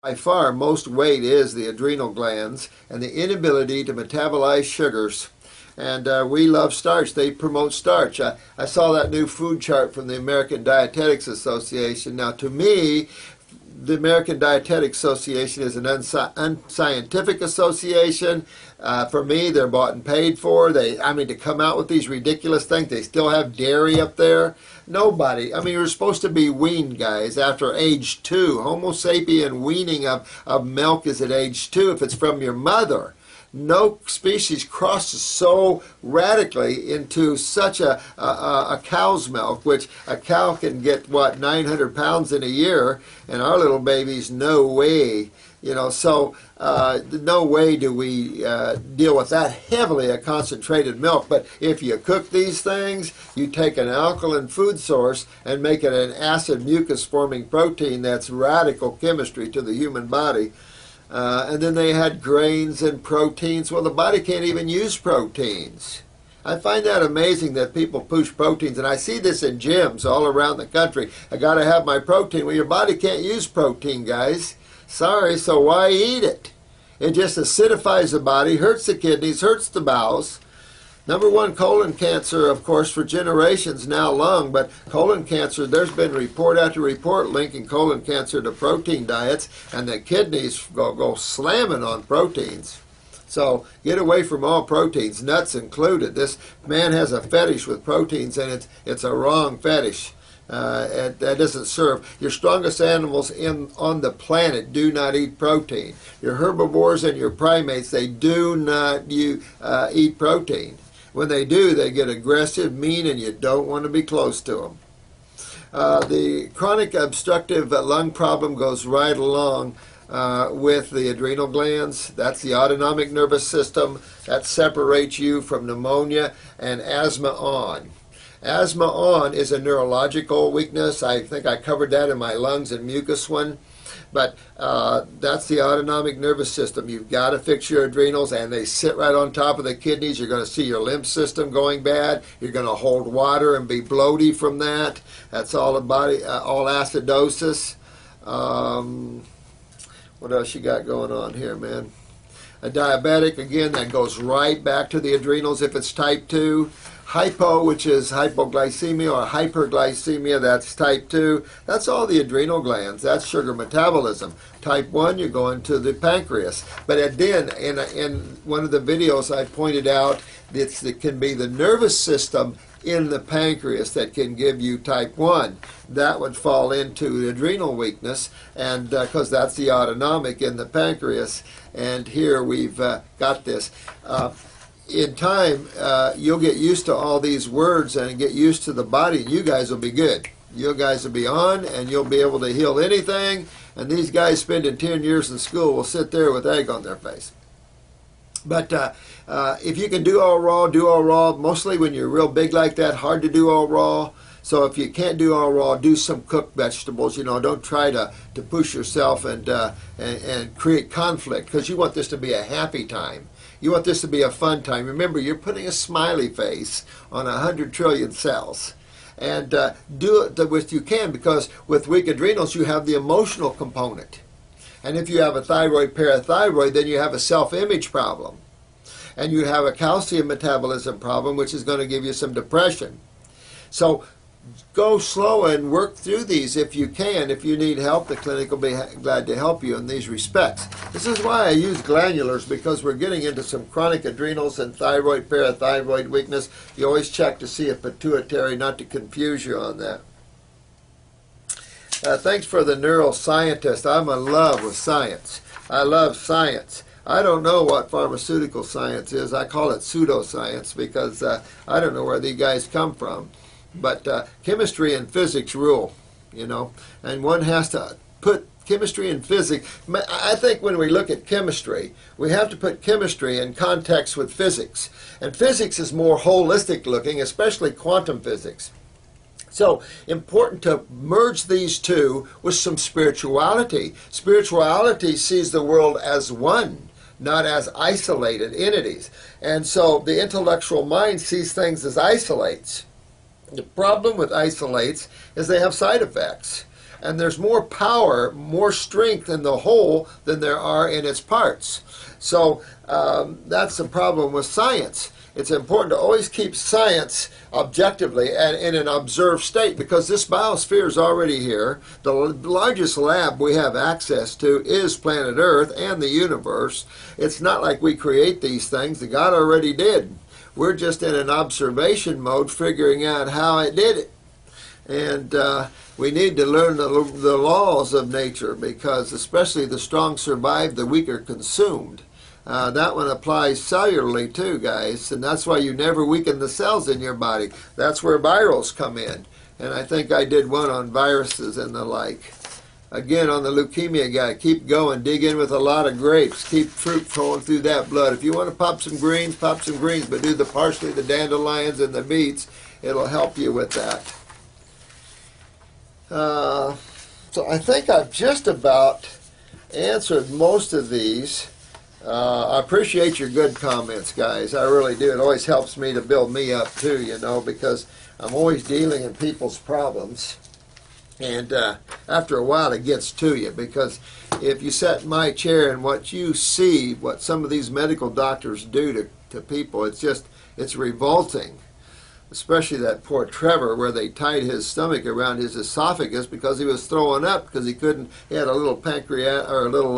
By far, most weight is the adrenal glands and the inability to metabolize sugars. And we love starch. They promote starch. I saw that new food chart from the American Dietetics Association. Now, to me, the American Dietetics Association is an unscientific association. For me, they're bought and paid for. To come out with these ridiculous things. They still have dairy up there. Nobody. You're supposed to be weaned, guys, after age 2. Homo sapien weaning of milk is at age 2 if it's from your mother. No species crosses so radically into such a cow's milk, which a cow can get, 900 pounds in a year, and our little babies, no way. No way do we deal with that heavily a concentrated milk. But if you cook these things, you take an alkaline food source and make it an acid mucus forming protein. That's radical chemistry to the human body. And then they had grains and proteins. Well, the body can't even use proteins. I find that amazing that people push proteins, and I see this in gyms all around the country. I got to have my protein. Well, your body can't use protein, guys. Sorry, so why eat it? It just acidifies the body, hurts the kidneys, hurts the bowels. Number one, colon cancer, of course, for generations now lung, but colon cancer, there's been report after report linking colon cancer to protein diets, and the kidneys go slamming on proteins. So get away from all proteins, nuts included. This man has a fetish with proteins, and it's a wrong fetish. That doesn't serve. Your strongest animals on the planet do not eat protein. Your herbivores and your primates, they do not eat protein. When they do, they get aggressive, mean, and you don't want to be close to them. The chronic obstructive lung problem goes right along with the adrenal glands. That's the autonomic nervous system. That separates you from pneumonia and asthma on. Asthma on is a neurological weakness. I think I covered that in my lungs and mucus one. But that's the autonomic nervous system. You've got to fix your adrenals, and they sit right on top of the kidneys. You're going to see your lymph system going bad. You're going to hold water and be bloaty from that. That's all all acidosis. What else you got going on here, man? A diabetic, again, that goes right back to the adrenals if it's type 2. Hypo, which is hypoglycemia or hyperglycemia, that's type 2. That's all the adrenal glands. That's sugar metabolism. Type 1, you're going to the pancreas. But again, in one of the videos I pointed out, it can be the nervous system in the pancreas that can give you type 1. That would fall into adrenal weakness, and because that's the autonomic in the pancreas. And here we've got this. In time, you'll get used to all these words and get used to the body, and you guys will be good. You guys will be on, and you'll be able to heal anything, and these guys spending 10 years in school will sit there with egg on their face. But if you can do all raw, do all raw. Mostly when you're real big like that, hard to do all raw. So if you can't do all raw, do some cooked vegetables. Don't try to push yourself and create conflict, because you want this to be a happy time. You want this to be a fun time. Remember, you're putting a smiley face on 100 trillion cells. And do it the best you can, because with weak adrenals, you have the emotional component. And if you have a thyroid parathyroid, then you have a self-image problem. And you have a calcium metabolism problem, which is going to give you some depression. So go slow and work through these if you can. If you need help, the clinic will be glad to help you in these respects. This is why I use glandulars, because we're getting into some chronic adrenals and thyroid parathyroid weakness. You always check to see if pituitary, not to confuse you on that. Thanks for the neuroscientist. I'm in love with science. I love science. I don't know what pharmaceutical science is. I call it pseudoscience, because I don't know where these guys come from. But chemistry and physics rule, and one has to put chemistry and physics. I think when we look at chemistry, we have to put chemistry in context with physics. And physics is more holistic looking, especially quantum physics. So important to merge these two with some spirituality. Spirituality sees the world as one, not as isolated entities. And so the intellectual mind sees things as isolates. The problem with isolates is they have side effects. and there's more power, more strength in the whole than there are in its parts. So that's the problem with science. It's important to always keep science objectively and in an observed state, because this biosphere is already here. The largest lab we have access to is planet Earth and the universe. It's not like we create these things. The God already did. We're just in an observation mode figuring out how it did it. And we need to learn the laws of nature, because especially the strong survive, the weak are consumed. That one applies cellularly too, guys, and that's why you never weaken the cells in your body. That's where virals come in. And I think I did one on viruses and the like. Again, on the leukemia guy, keep going. Dig in with a lot of grapes. Keep fruit flowing through that blood. If you want to pop some greens, but do the parsley, the dandelions, and the beets. It'll help you with that. So I think I've just about answered most of these. I appreciate your good comments, guys. I really do. It always helps me to build me up too, you know, because I'm always dealing in people's problems. And after a while it gets to you, because if you sit in my chair and what you see, what some of these medical doctors do to people, it's revolting. Especially that poor Trevor, where they tied his stomach around his esophagus because he was throwing up, because he had a little pancreas or a little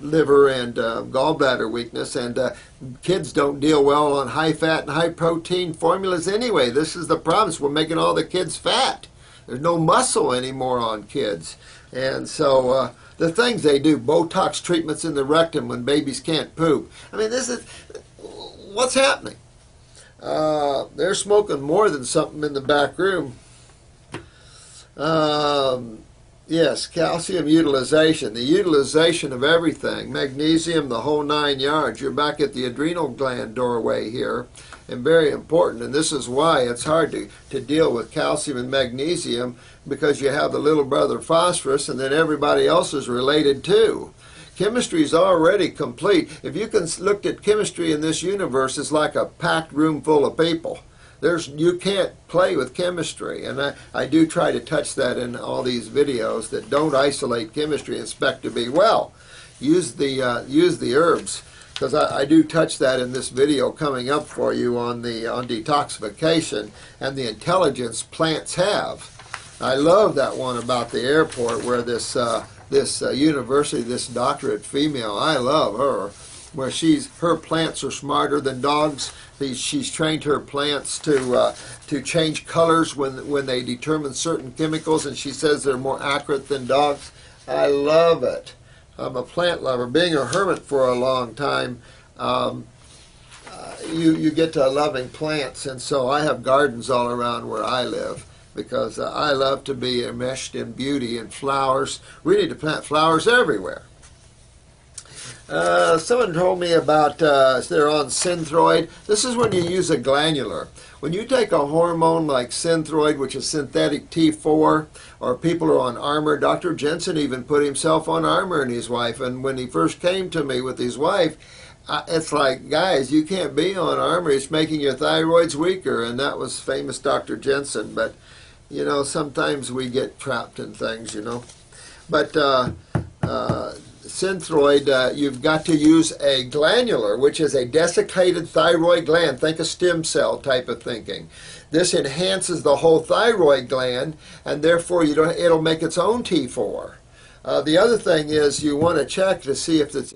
liver and gallbladder weakness, and kids don't deal well on high fat and high protein formulas anyway. This is the problem. We're making all the kids fat. There's no muscle anymore on kids. And so the things they do, Botox treatments in the rectum when babies can't poop. I mean, this is what's happening. They're smoking more than something in the back room. Yes, calcium utilization. The utilization of everything. Magnesium, the whole 9 yards. You're back at the adrenal gland doorway here. And very important. And this is why it's hard to deal with calcium and magnesium, because you have the little brother phosphorus, and then everybody else is related too. Chemistry is already complete. If you can look at chemistry in this universe, it's like a packed room full of people. You can't play with chemistry, and I do try to touch that in all these videos, that don't isolate chemistry and expect to be well. Use the herbs, because I do touch that in this video coming up for you on detoxification and the intelligence plants have. I love that one about the airport where this university, this doctorate female, I love her, where her plants are smarter than dogs. She's trained her plants to change colors when they determine certain chemicals, and she says they're more accurate than dogs. I love it. I'm a plant lover. Being a hermit for a long time, you get to loving plants, and so I have gardens all around where I live, because I love to be enmeshed in beauty and flowers. We need to plant flowers everywhere. Someone told me about, they're on Synthroid. This is when you use a glandular. When you take a hormone like Synthroid, which is synthetic T4, or people are on Armour. Dr. Jensen even put himself on Armour and his wife. And when he first came to me with his wife, it's like, guys, you can't be on Armour. It's making your thyroids weaker. And that was famous Dr. Jensen. But, you know, sometimes we get trapped in things, you know. But Synthroid, you've got to use a glandular, which is a desiccated thyroid gland. Think a stem cell type of thinking. This enhances the whole thyroid gland, and therefore it'll make its own T4. The other thing is you want to check to see if it's